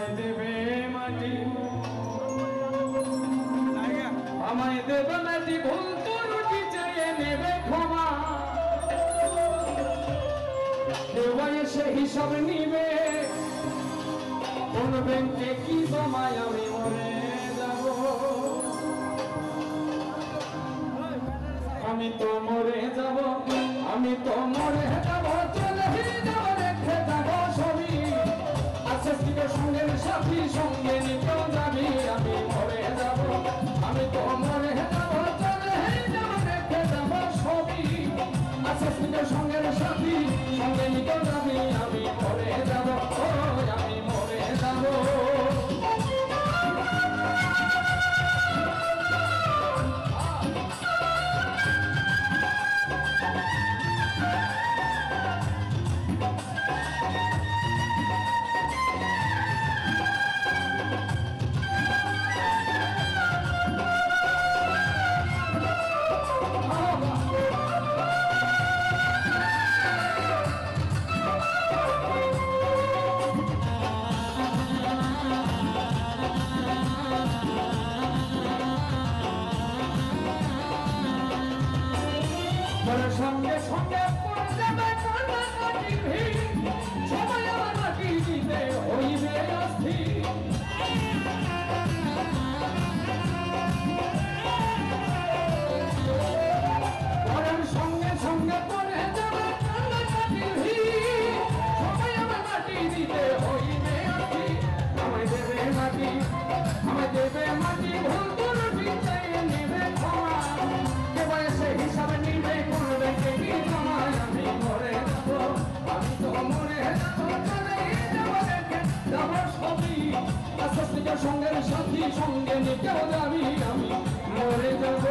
আমায় দেবে মাটি, আমায় দেবে মাটি, ভুল ত্রুটি চেয়ে নেবে ক্ষমা, কেউ এসে হিসাব নিবে, কোন ব্যাংকে কি জমায় আমি মরে যাব, আমি তো মরে যাব, আমি তো মরে যাব, চলে যাব, রেখে যাব ছবি, আছে ছিল সঙ্গের সাথী, সঙ্গে নিতেও যাবি, আমি মরে যাব, আমি তো মরে যাব, চলে যাব, রেখে যাব ছবি, আছে ছিল সঙ্গের সাথী, সঙ্গে নিতেও যাবি, আমি মরে যাব, আমি মরে যাব। সঙ্গে সঙ্গে পড়ে যাবে কান্নাকাটির ভিড়, সবাই আমার মাটি দিতে হইবে অস্থির, পড়ার সঙ্গে সঙ্গে পড়ে যাবে কান্নাকাটির ভিড়, সবাই আমার মাটি দিতে হইবে অস্থির, আমায় দেবে মাটি, আমায় দেবে মাটি, ভুল ত্রুটি চেয়ে নেবে ক্ষমা, কেউ এসে হিসাব নিবে, আমি মরে যাব, আমি তো মরে যাব, চলে যাব, রেখে যাব ছবি, আস্তে আস্তে সঙ্গের সাথী, সঙ্গে নিতেও যাবি, আমি মরে যাব।